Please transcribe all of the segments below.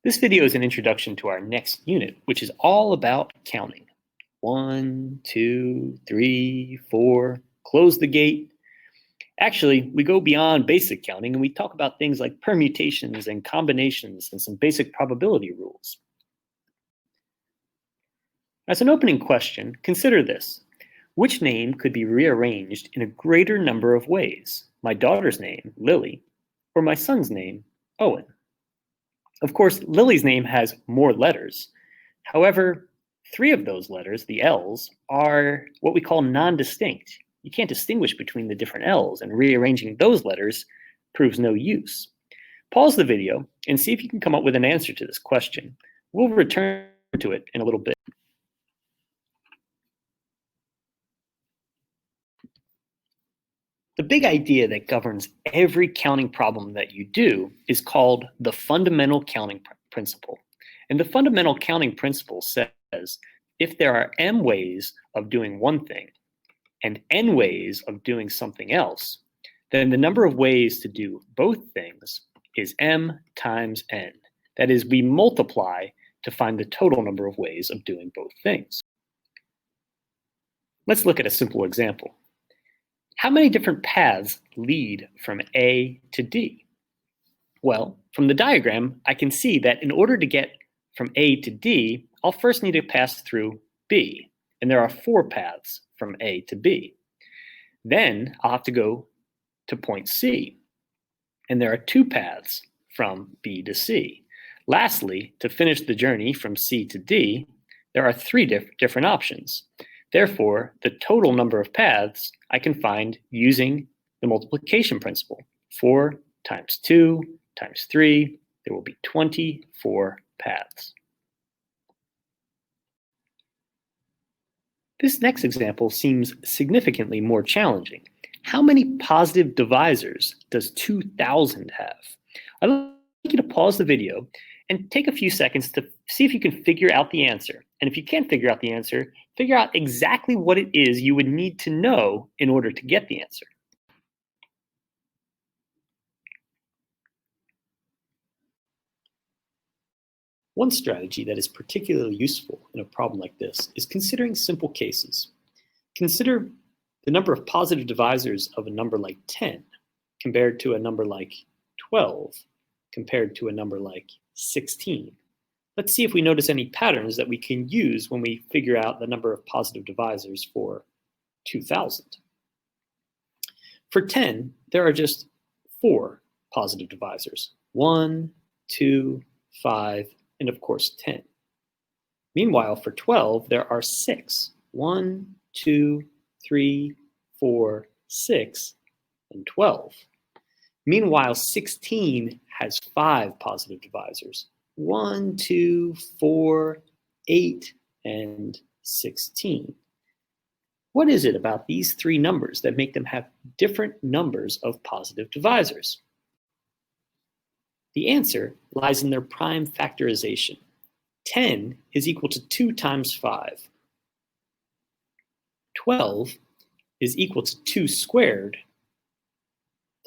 This video is an introduction to our next unit, which is all about counting. 1, 2, 3, 4, close the gate. Actually, we go beyond basic counting and we talk about things like permutations and combinations and some basic probability rules. As an opening question, consider this. Which name could be rearranged in a greater number of ways? My daughter's name, Lily, or my son's name, Owen? Of course, Lily's name has more letters. However, 3 of those letters, the L's, are what we call non-distinct. You can't distinguish between the different L's, and rearranging those letters proves no use. Pause the video and see if you can come up with an answer to this question. We'll return to it in a little bit. The big idea that governs every counting problem that you do is called the fundamental counting principle. And the fundamental counting principle says if there are m ways of doing one thing and n ways of doing something else, then the number of ways to do both things is m times n. That is, we multiply to find the total number of ways of doing both things. Let's look at a simple example. How many different paths lead from A to D? Well, from the diagram, I can see that in order to get from A to D, I'll first need to pass through B, and there are 4 paths from A to B. Then I'll have to go to point C, and there are 2 paths from B to C. Lastly, to finish the journey from C to D, there are 3 different options. Therefore, the total number of paths I can find using the multiplication principle. 4 times 2 times 3, there will be 24 paths. This next example seems significantly more challenging. How many positive divisors does 2,000 have? I'd like you to pause the video and take a few seconds to see if you can figure out the answer. And if you can't figure out the answer, figure out exactly what it is you would need to know in order to get the answer. One strategy that is particularly useful in a problem like this is considering simple cases. Consider the number of positive divisors of a number like 10 compared to a number like 12 compared to a number like 16. Let's see if we notice any patterns that we can use when we figure out the number of positive divisors for 2,000. For 10, there are just 4 positive divisors. 1, 2, 5, and of course 10. Meanwhile, for 12, there are 6. 1, 2, 3, 4, 6, and 12. Meanwhile, 16 has 5 positive divisors. 1, 2, 4, 8, and 16. What is it about these 3 numbers that make them have different numbers of positive divisors? The answer lies in their prime factorization. 10 is equal to 2 times 5. 12 is equal to 2 squared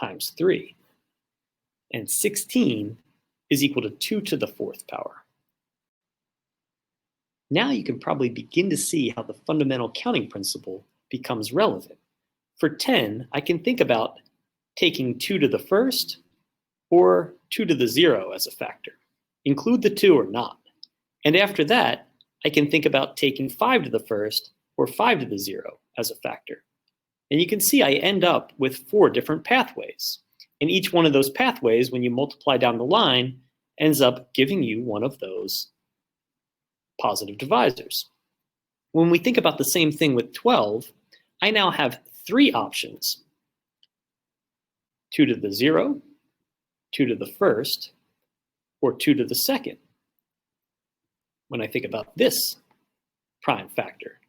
times 3. And 16 is equal to 2 to the 4th power. Now you can probably begin to see how the fundamental counting principle becomes relevant. For 10, I can think about taking 2 to the 1st or 2 to the 0 as a factor. Include the 2 or not. And after that, I can think about taking 5 to the 1st or 5 to the 0 as a factor. And you can see I end up with 4 different pathways. And each one of those pathways, when you multiply down the line, ends up giving you one of those positive divisors. When we think about the same thing with 12, I now have 3 options. 2 to the 0, 2 to the 1st, or 2 to the 2nd. When I think about this prime factor.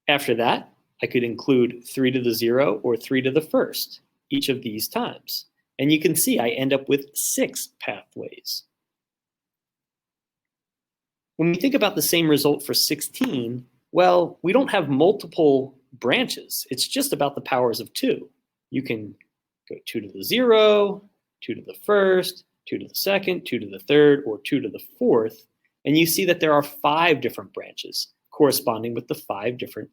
After that, I could include 3 to the 0 or 3 to the 1st, each of these times. And you can see I end up with 6 pathways. When we think about the same result for 16, well, we don't have multiple branches. It's just about the powers of 2. You can go 2 to the 0, 2 to the 1st, 2 to the second, 2 to the third, or 2 to the fourth, and you see that there are 5 different branches corresponding with the 5 different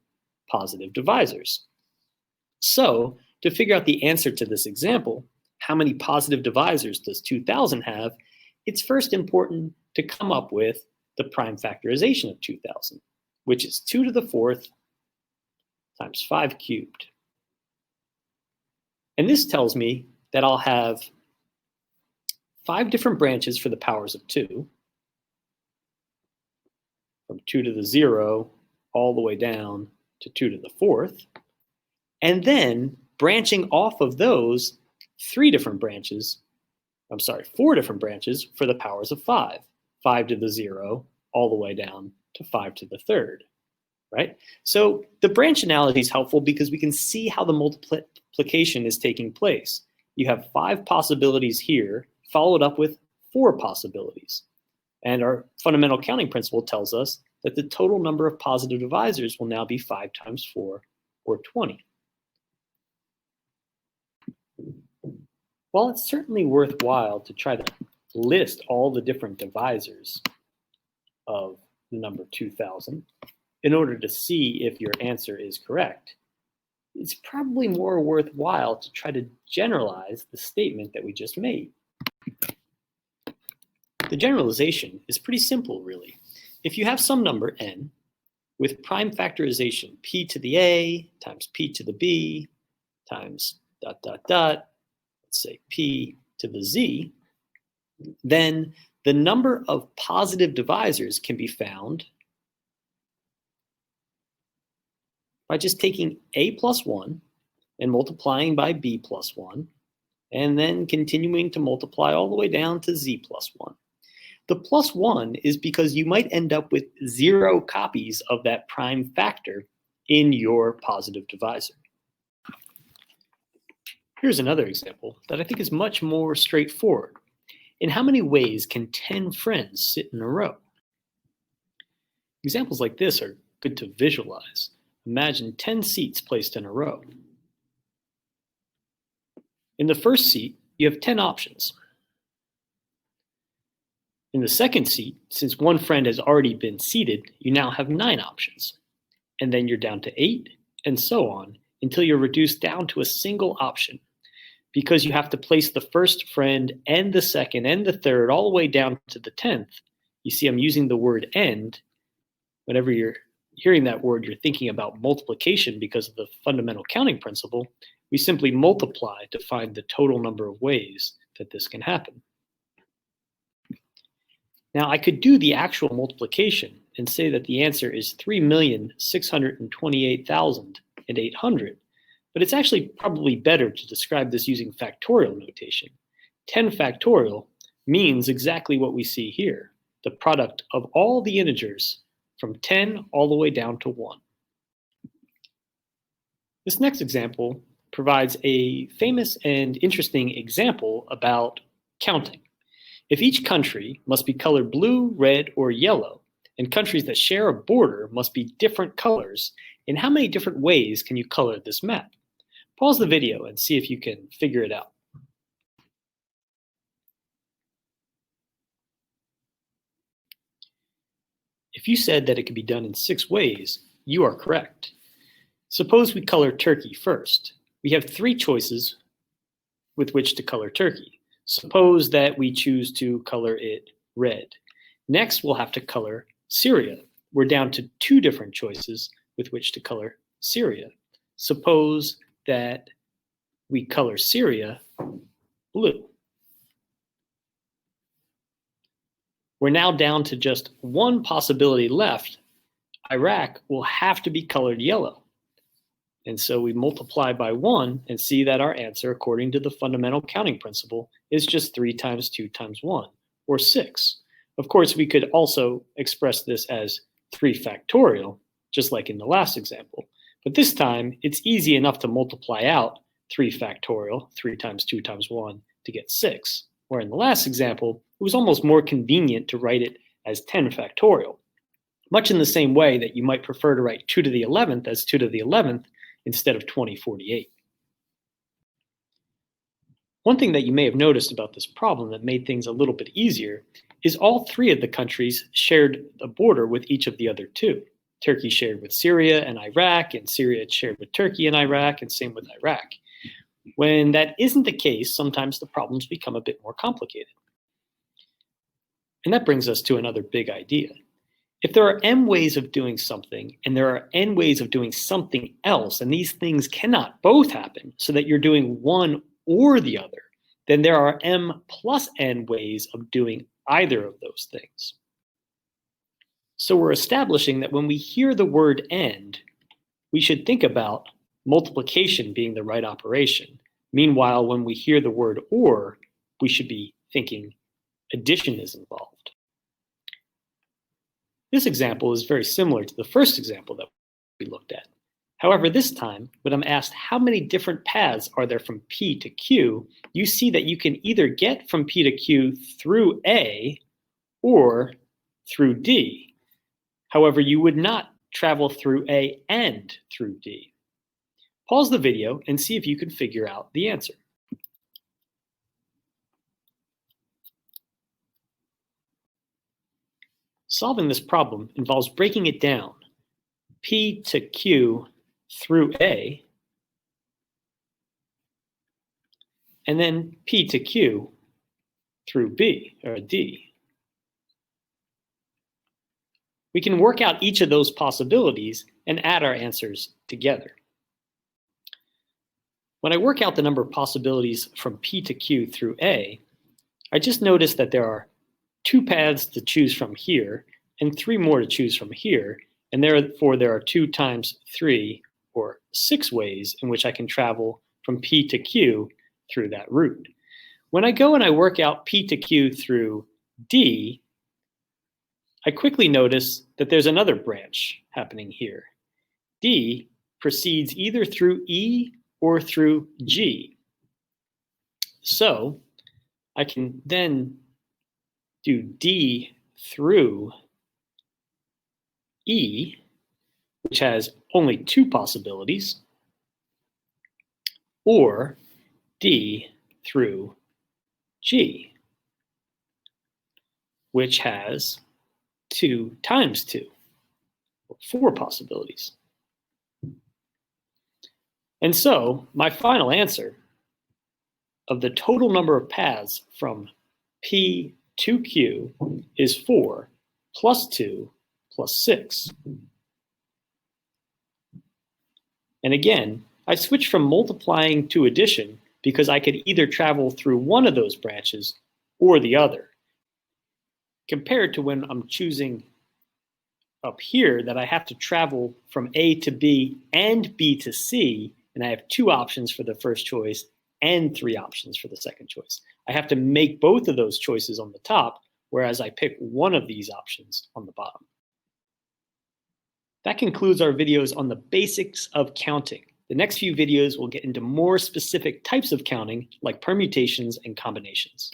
positive divisors. So, to figure out the answer to this example, how many positive divisors does 2000 have, it's first important to come up with the prime factorization of 2000, which is 2 to the fourth times 5 cubed. And this tells me that I'll have 5 different branches for the powers of 2, from 2 to the 0 all the way down to 2 to the fourth, and then branching off of those 4 different branches for the powers of 5, 5 to the 0 all the way down to 5 to the third, right? So the branch analogy is helpful because we can see how the multiplication is taking place. You have 5 possibilities here, followed up with 4 possibilities. And our fundamental counting principle tells us that the total number of positive divisors will now be 5 times 4, or 20. While it's certainly worthwhile to try to list all the different divisors of the number 2000 in order to see if your answer is correct, it's probably more worthwhile to try to generalize the statement that we just made. The generalization is pretty simple, really. If you have some number n with prime factorization p to the a times p to the b times ... let's say p to the z, then the number of positive divisors can be found by just taking a plus 1 and multiplying by b plus 1, and then continuing to multiply all the way down to z plus 1. The plus 1 is because you might end up with 0 copies of that prime factor in your positive divisor. Here's another example that I think is much more straightforward. In how many ways can 10 friends sit in a row? Examples like this are good to visualize. Imagine 10 seats placed in a row. In the first seat, you have 10 options. In the second seat, since one friend has already been seated, you now have 9 options. And then you're down to 8, and so on, until you're reduced down to a single option. Because you have to place the first friend and the second and the third all the way down to the 10th. You see, I'm using the word "and." Whenever you're hearing that word, you're thinking about multiplication because of the fundamental counting principle. We simply multiply to find the total number of ways that this can happen. Now, I could do the actual multiplication and say that the answer is 3,628,800. But it's actually probably better to describe this using factorial notation. 10 factorial means exactly what we see here, the product of all the integers from 10 all the way down to 1. This next example provides a famous and interesting example about counting. If each country must be colored blue, red, or yellow, and countries that share a border must be different colors, in how many different ways can you color this map? Pause the video and see if you can figure it out. If you said that it could be done in 6 ways, you are correct. Suppose we color Turkey first. We have 3 choices with which to color Turkey. Suppose that we choose to color it red. Next, we'll have to color Syria. We're down to 2 different choices with which to color Syria. Suppose that we color Syria blue. We're now down to just 1 possibility left. Iraq will have to be colored yellow. And so we multiply by 1 and see that our answer, according to the fundamental counting principle, is just 3 times 2 times 1, or 6. Of course, we could also express this as 3 factorial, just like in the last example. But this time, it's easy enough to multiply out 3 factorial, 3 times 2 times 1, to get 6. Where in the last example, it was almost more convenient to write it as 10 factorial. Much in the same way that you might prefer to write 2 to the 11th as 2 to the 11th instead of 2048. One thing that you may have noticed about this problem that made things a little bit easier is all three of the countries shared a border with each of the other two. Turkey shared with Syria and Iraq, and Syria shared with Turkey and Iraq, and same with Iraq. When that isn't the case, sometimes the problems become a bit more complicated. And that brings us to another big idea. If there are m ways of doing something, and there are n ways of doing something else, and these things cannot both happen so that you're doing one or the other, then there are m plus n ways of doing either of those things. So we're establishing that when we hear the word and, we should think about multiplication being the right operation. Meanwhile, when we hear the word or, we should be thinking addition is involved. This example is very similar to the first example that we looked at. However, this time, when I'm asked how many different paths are there from P to Q, you see that you can either get from P to Q through A or through D. However, you would not travel through A and through D. Pause the video and see if you can figure out the answer. Solving this problem involves breaking it down. P to Q through A, and then P to Q through B, or D. We can work out each of those possibilities and add our answers together. When I work out the number of possibilities from P to Q through A, I just noticed that there are 2 paths to choose from here and 3 more to choose from here, and therefore there are 2 times 3, or 6 ways in which I can travel from P to Q through that route. When I go and I work out P to Q through D, I quickly notice that there's another branch happening here. D proceeds either through E or through G. So I can then do D through E, which has only 2 possibilities, or D through G, which has 2 times 2, or 4 possibilities. And so my final answer of the total number of paths from P to Q is 4 plus 2 plus 6. And again, I switched from multiplying to addition because I could either travel through one of those branches or the other, compared to when I'm choosing up here that I have to travel from A to B and B to C, and I have 2 options for the first choice and 3 options for the second choice. I have to make both of those choices on the top, whereas I pick one of these options on the bottom. That concludes our videos on the basics of counting. The next few videos will get into more specific types of counting, like permutations and combinations.